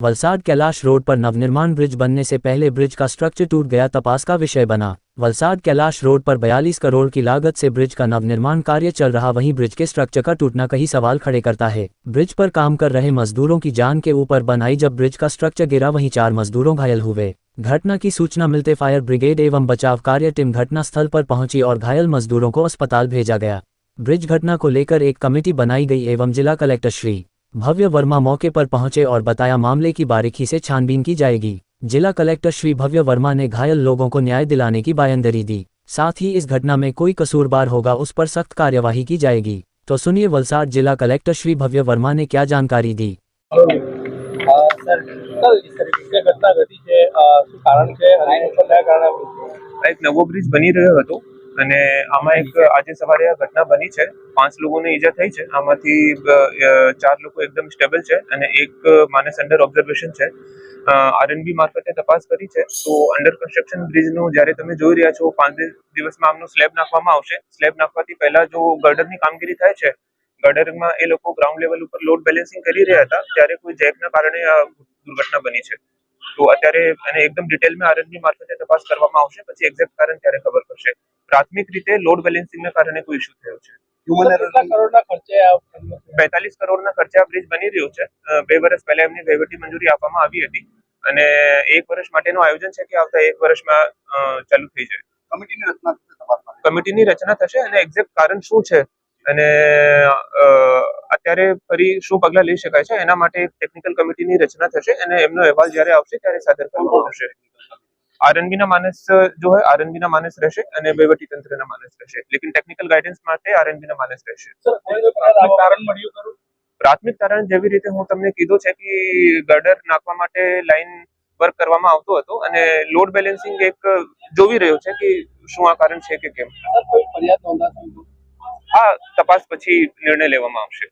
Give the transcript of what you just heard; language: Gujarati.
वलसाड कैलाश रोड पर नवनिर्माण ब्रिज बनने से पहले ब्रिज का स्ट्रक्चर टूट गया, तपास का विषय बना। वलसाड कैलाश रोड पर 42 करोड़ की लागत से ब्रिज का नवनिर्माण कार्य चल रहा, वहीं ब्रिज के स्ट्रक्चर का टूटना कई सवाल खड़े करता है। ब्रिज पर काम कर रहे मजदूरों की जान के ऊपर बनाई जब ब्रिज का स्ट्रक्चर गिरा, वहीं 4 मजदूरों घायल हुए। घटना की सूचना मिलते फायर ब्रिगेड एवं बचाव कार्य टीम घटनास्थल पर पहुंची और घायल मजदूरों को अस्पताल भेजा गया। ब्रिज घटना को लेकर एक कमेटी बनाई गई एवं जिला कलेक्टर श्री भव्य वर्मा मौके पर पहुंचे और बताया मामले की बारीकी से छानबीन की जाएगी। जिला कलेक्टर श्री भव्य वर्मा ने घायल लोगों को न्याय दिलाने की बांयधरी दी। साथ ही इस घटना में कोई कसूरवार होगा उस पर सख्त कार्यवाही की जाएगी। तो सुनिए वलसाड जिला कलेक्टर श्री भव्य वर्मा ने क्या जानकारी दी। सर इस तरीके से घटना घटी है, શું કારણ છે અને કયા કારણે એક નવો બ્રિજ બની રહ્યો હતો અને આમાં એક આજે સવારે આ ઘટના બની છે। 5 લોકોને ઈજા થઈ છે। આમાંથી 4 લોકો એકદમ સ્ટેબલ છે અને એક માણસ અંડર ઓબ્ઝર્વેશન છે। આરએનબી મારફતે તપાસ કરી છે। તો અંડર કન્સ્ટ્રક્શન બ્રિજનું જ્યારે તમે જોઈ રહ્યા છો 5 દિવસમાં આમનો સ્લેબ નાખવામાં આવશે। સ્લેબ નાખવાથી પહેલા જો ગર્ડરની કામગીરી થાય છે, ગર્ડરમાં એ લોકો ગ્રાઉન્ડ લેવલ ઉપર લોડ બેલેન્સિંગ કરી રહ્યા હતા ત્યારે કોઈ જેકના કારણે આ દુર્ઘટના બની છે। તો અત્યારે એને એકદમ ડિટેલમાં આરએનબી મારફતે તપાસ કરવામાં આવશે, પછી એક્ઝેક્ટ કારણ ત્યારે ખબર પડશે। પ્રાથમિક રીતે લોડ બેલેન્સિંગના કારણે કોઈ ઇશ્યુ થયો છે। કેટલા કરોડના ખર્ચે આ 45 કરોડના ખર્ચે આ બ્રિજ બની રહ્યો છે। 2 વર્ષ પહેલા એમની વહીવટી મંજૂરી આપવામાં આવી હતી અને 1 વર્ષ માટેનું આયોજન છે કે આવતા 1 વર્ષમાં ચાલુ થઈ જાય। કમિટીની રચના થશે અને એક્ઝેક્ટ કારણ શું છે અને અત્યારે ફરી શું પગલાં લઈ શકાય છે એના માટે એક ટેકનિકલ કમિટીની રચના થશે અને એમનો અહેવાલ જ્યારે આવશે ત્યારે સાદર કરવામાં આવશે। આરએનબીના માણસ જો હોય આરએનબીના માણસ રહેશે અને વહીવટી તંત્રના માણસ રહેશે, લેકિન ટેકનિકલ ગાઈડન્સ માટે આરએનબીના માણસ રહેશે। કારણ મળ્યું ખરું? પ્રાથમિક કારણ જેવી રીતે હું તમને કીધું છે કે ગર્ડર નાખવા માટે લાઈન વર્ક કરવામાં આવતો હતો અને લોડ બેલેન્સિંગ એક જોવી રહ્યો છે કે શું આ કારણ છે કે કેમ। કોઈ ફરિયાદ નોંધાશે? આ તપાસ પછી નિર્ણય લેવામાં આવશે।